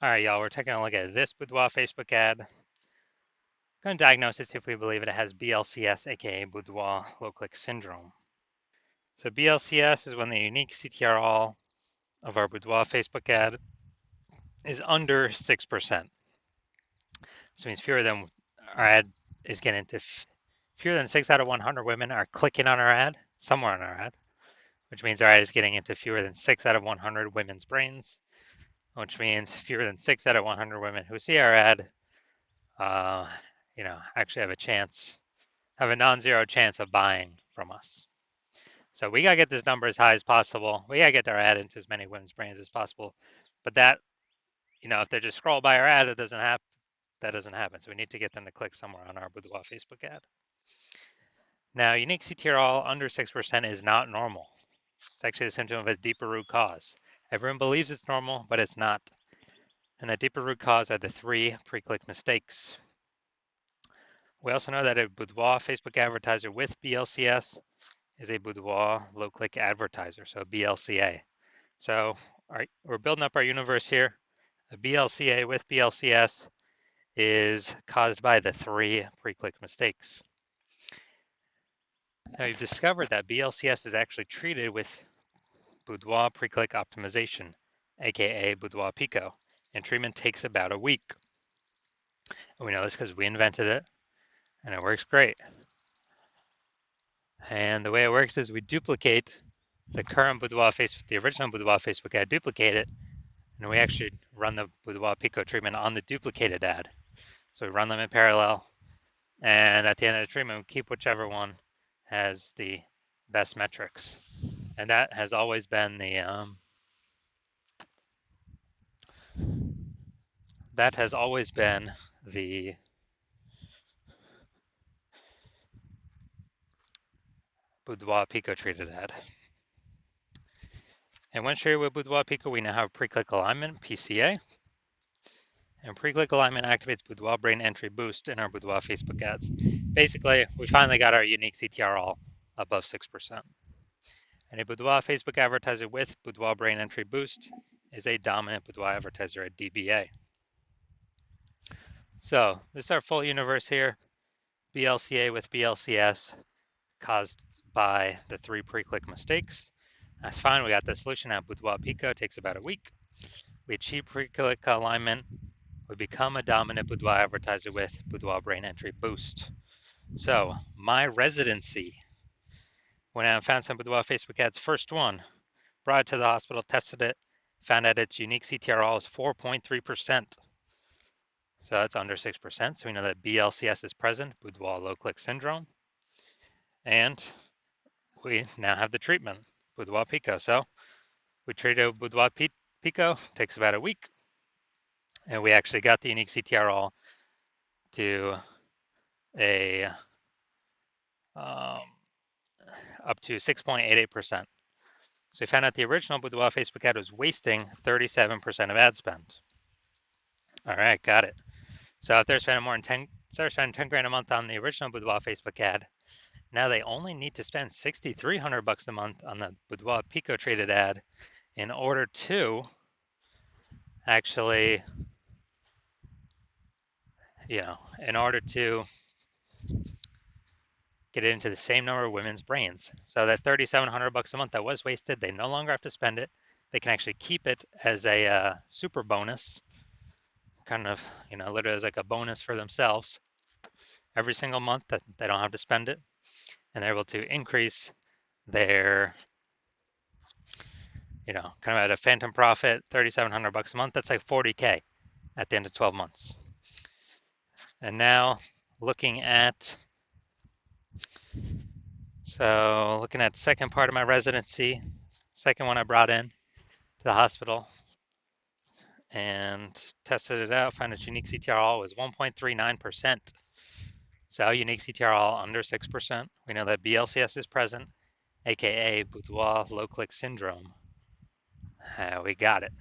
All right, y'all, we're taking a look at this Boudoir Facebook ad. Going to diagnose it, see if we believe it has BLCS, aka Boudoir low click syndrome. So BLCS is when the unique CTRL of our Boudoir Facebook ad is under 6%. So it means fewer than our ad is getting to fewer than 6 out of 100 women are clicking on our ad, somewhere on our ad, which means our ad is getting into fewer than 6 out of 100 women's brains, which means fewer than 6 out of 100 women who see our ad uh, actually have a non-zero chance of buying from us. So we gotta get this number as high as possible. We gotta get our ad into as many women's brains as possible. But that, if they just scroll by our ad, it doesn't happen. That doesn't happen. So we need to get them to click somewhere on our Boudoir Facebook ad. Now, unique CTRL under 6% is not normal. It's actually a symptom of a deeper root cause. Everyone believes it's normal, but it's not. And the deeper root cause are the 3 pre-click mistakes. We also know that a Boudoir Facebook advertiser with BLCS is a Boudoir low-click advertiser, so BLCA. So we're building up our universe here. A BLCA with BLCS is caused by the 3 pre-click mistakes. Now we've discovered that BLCS is actually treated with Boudoir pre-click optimization, aka Boudoir Pico, and treatment takes about a week. And we know this because we invented it, and it works great. And the way it works is we duplicate the current Boudoir Facebook, the original Boudoir Facebook ad, duplicate it, and we actually run the Boudoir Pico treatment on the duplicated ad. So we run them in parallel, and at the end of the treatment, we keep whichever one has the best metrics. And that has always been the Boudoir Pico treated ad. And when shared with Boudoir Pico, we now have pre-click alignment, PCA. And pre-click alignment activates Boudoir brain entry boost in our Boudoir Facebook ads. Basically, we finally got our unique CTRL above 6%. And a Boudoir Facebook advertiser with Boudoir brain entry boost is a dominant Boudoir advertiser at DBA. So this is our full universe here. BLCA with BLCS caused by the 3 pre-click mistakes. That's fine. We got the solution at Boudoir Pico. It takes about a week. We achieve pre-click alignment. We become a dominant Boudoir advertiser with Boudoir brain entry boost. So my residency, when I found some Boudoir Facebook ads, first one, brought it to the hospital, tested it, found out its unique CTRL is 4.3%. So that's under 6%. So we know that BLCS is present, Boudoir low click syndrome. And we now have the treatment, Boudoir Pico. So we treated Boudoir Pico, takes about a week. And we actually got the unique CTRL to a up to 6.88%. So we found out the original Boudoir Facebook ad was wasting 37% of ad spend. All right, got it. So if they're spending instead of spending 10 grand a month on the original Boudoir Facebook ad, now they only need to spend $6,300 a month on the Boudoir Pico traded ad in order to actually, in order to get it into the same number of women's brains. So that $3,700 a month that was wasted, they no longer have to spend it. They can actually keep it as a super bonus, kind of, literally as like a bonus for themselves every single month that they don't have to spend it. And they're able to increase their, kind of at a phantom profit, $3,700 a month. That's like 40K at the end of 12 months. And now looking at second part of my residency, second one I brought in to the hospital and tested it out, found its unique CTRL was 1.39%. So unique CTRL under 6%. We know that BLCS is present, aka Boudoir low click syndrome. We got it.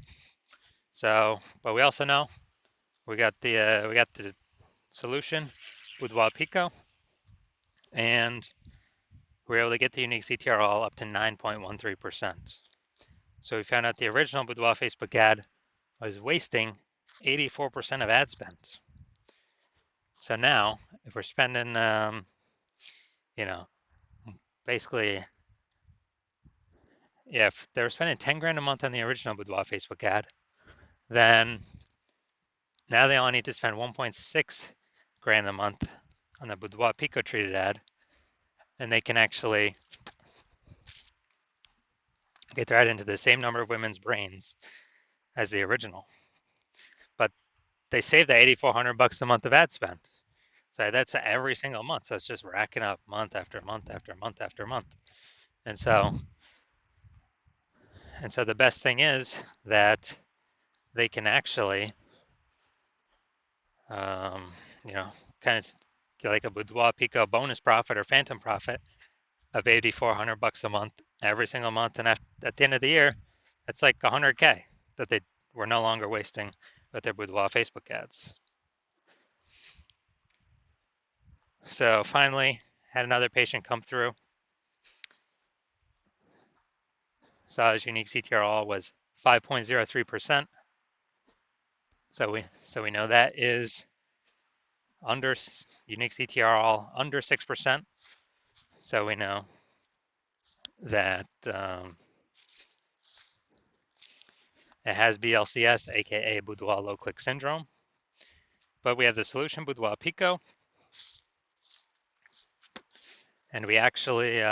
So, but we also know we got the solution, Boudoir Pico, and we were able to get the unique CTRL up to 9.13%. So we found out the original Boudoir Facebook ad was wasting 84% of ad spend. So now, if we're spending, you know, basically, yeah, if they were spending 10 grand a month on the original Boudoir Facebook ad, then now they only need to spend 1.6 grand a month on the Boudoir Pico treated ad, and they can actually get their ad into the same number of women's brains as the original. But they save the 8,400 bucks a month of ad spend. So that's every single month. So it's just racking up month after month after month after month. And so the best thing is that they can actually, you know, kind of get like a Boudoir Pico bonus profit or phantom profit of 8,400 bucks a month every single month. And at the end of the year, that's like 100K that they were no longer wasting with their Boudoir Facebook ads. So finally, had another patient come through. Saw his unique CTRL was 5.03%. So we know that is under unique CTRL under 6%. So we know that it has BLCS, aka Boudoir low click syndrome. But we have the solution Boudoir Pico, and we actually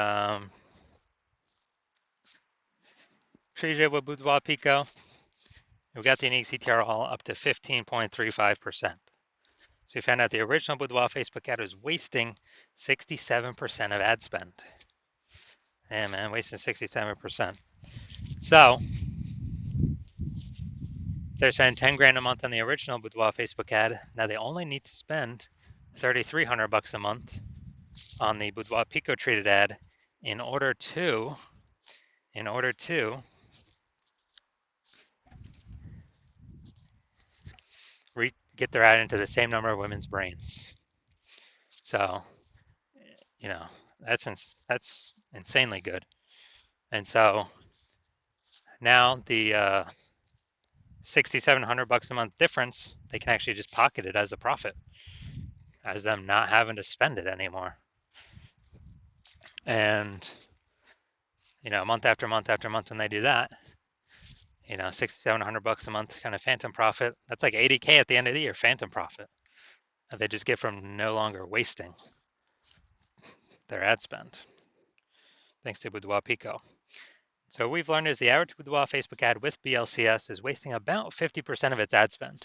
treated it with Boudoir Pico. We got the unique CTRL up to 15.35%. So we found out the original Boudoir Facebook ad was wasting 67% of ad spend. Yeah, man, wasting 67%. So they're spending 10 grand a month on the original Boudoir Facebook ad. Now they only need to spend 3,300 bucks a month on the Boudoir Pico treated ad in order to get their ad into the same number of women's brains. So, you know, that's insanely good. And so now the 6,700 bucks a month difference, they can actually just pocket it as a profit, as them not having to spend it anymore. And month after month after month, when they do that, 6,700 bucks a month kind of phantom profit. That's like 80K at the end of the year, phantom profit that they just get from no longer wasting their ad spend, thanks to Boudoir Pico. So what we've learned is the average Boudoir Facebook ad with BLCS is wasting about 50% of its ad spend.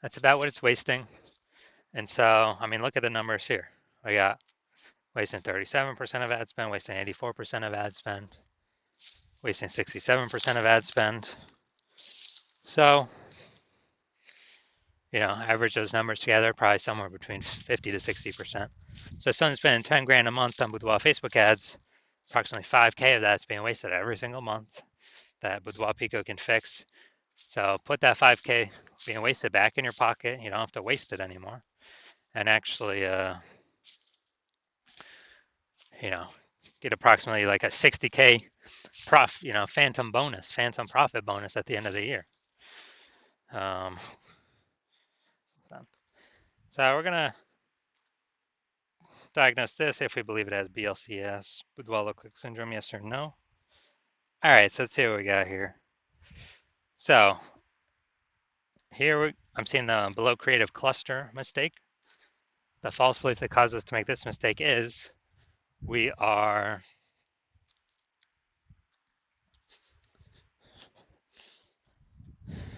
That's about what it's wasting. And so, I mean, look at the numbers here. We got wasting 37% of ad spend, wasting 84% of ad spend, wasting 67% of ad spend. So, average those numbers together, probably somewhere between 50 to 60%. So someone's spending 10 grand a month on Boudoir Facebook ads, approximately 5K of that's being wasted every single month that Boudoir Pico can fix. So put that 5K being wasted back in your pocket. You don't have to waste it anymore. And actually, get approximately like a 60K phantom profit bonus at the end of the year. So we're going to diagnose this if we believe it has BLCS, Boudoir low click syndrome, yes or no. All right, so let's see what we got here. So here I'm seeing the below creative cluster mistake. The false belief that causes us to make this mistake is we are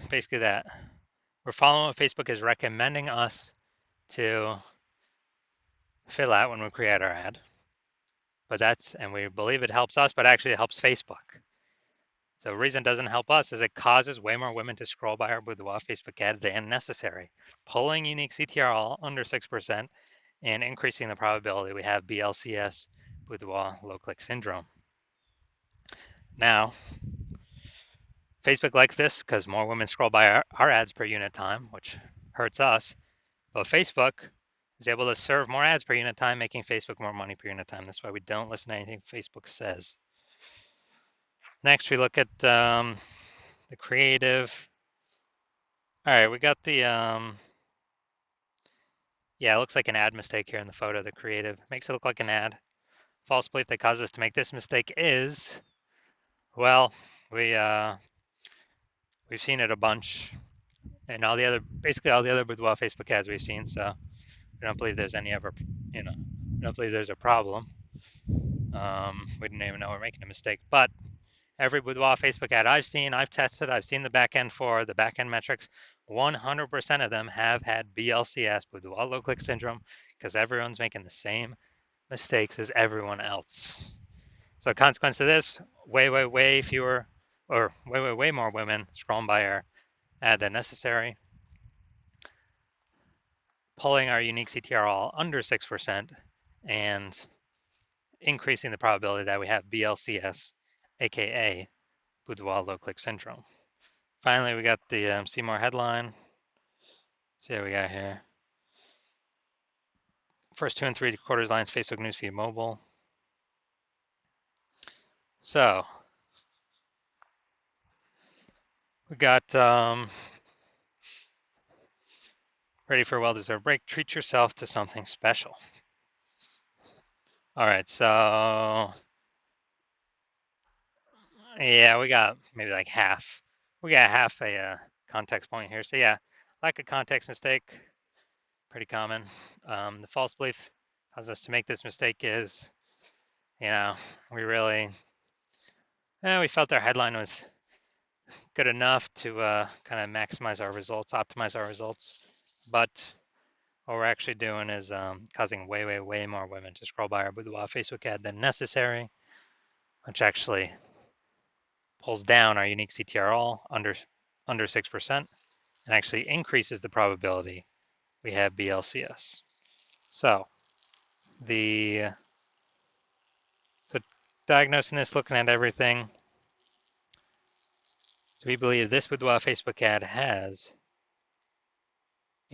basically that we're following what Facebook is recommending us to fill out when we create our ad. But and we believe it helps us, but actually it helps Facebook. So the reason it doesn't help us is it causes way more women to scroll by our Boudoir Facebook ad than necessary, pulling unique CTRL under 6% and increasing the probability we have BLCS, Boudoir low click syndrome. Now, Facebook likes this because more women scroll by our ads per unit time, which hurts us. But Facebook is able to serve more ads per unit time, making Facebook more money per unit time. That's why we don't listen to anything Facebook says. Next, we look at the creative All right, we got the, yeah, it looks like an ad mistake here in the photo, the creative. Makes it look like an ad. False belief that caused us to make this mistake is, well, we've seen it a bunch, and basically all the other Boudoir Facebook ads we've seen, so we don't believe there's any ever, we don't believe there's a problem. We didn't even know we're making a mistake, but every Boudoir Facebook ad I've seen, I've tested, I've seen the backend for the backend metrics. 100% of them have had BLCS, Boudoir low click syndrome, because everyone's making the same mistakes as everyone else. So, consequence of this, way fewer, or way more women scrolling by our ad than necessary, pulling our unique CTR all under 6%, and increasing the probability that we have BLCS, aka Boudoir low click syndrome. Finally, we got the see more headline. Let's see what we got here. First 2 and 3/4 lines, Facebook newsfeed mobile. So we got ready for a well-deserved break. Treat yourself to something special. All right, so yeah, we got maybe like half. We got half a context point here. So yeah, lack of context mistake, pretty common. The false belief causes us to make this mistake is, we really, we felt our headline was good enough to kind of maximize our results, optimize our results. But what we're actually doing is causing way more women to scroll by our Boudoir Facebook ad than necessary, which actually pulls down our unique CTR all under 6% and actually increases the probability we have BLCS. So diagnosing this, looking at everything, do we believe this Boudoir Facebook ad has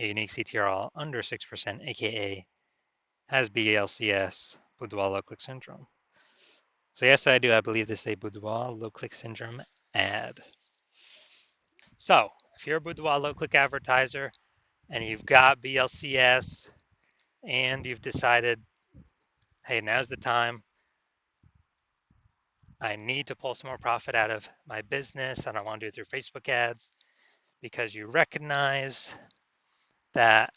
a unique CTR all under 6%, aka has BLCS, Boudoir low click syndrome? So yes, I do. I believe this is a Boudoir low click syndrome ad. So if you're a Boudoir low click advertiser and you've got BLCS and you've decided, hey, now's the time, I need to pull some more profit out of my business, and I want to do it through Facebook ads, because you recognize that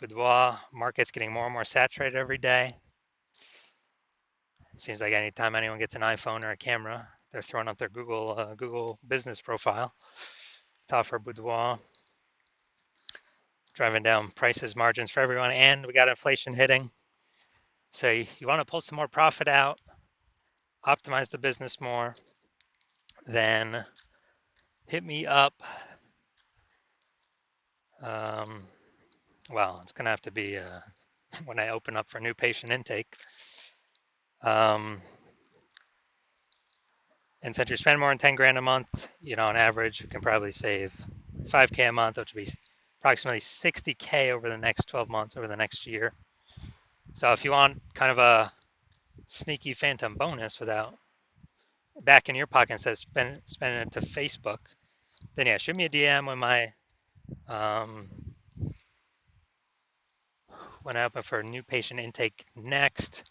Boudoir market's getting more and more saturated every day. It seems like anytime anyone gets an iPhone or a camera, they're throwing up their Google business profile to offer Boudoir, driving down prices, margins for everyone, and we got inflation hitting. So you want to pull some more profit out, optimize the business more, then hit me up. Well, it's going to have to be when I open up for new patient intake. And since you spend more than 10 grand a month, on average, you can probably save 5K a month, which would be approximately 60K over the next 12 months, over the next year. So if you want kind of a sneaky phantom bonus without back in your pocket instead of spending it to Facebook, then yeah, shoot me a DM when I open for a new patient intake next.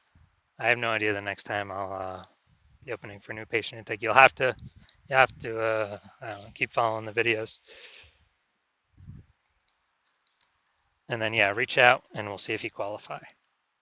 I have no idea the next time I'll be opening for new patient intake. You'll have to I don't know, keep following the videos. And then yeah, reach out and we'll see if you qualify.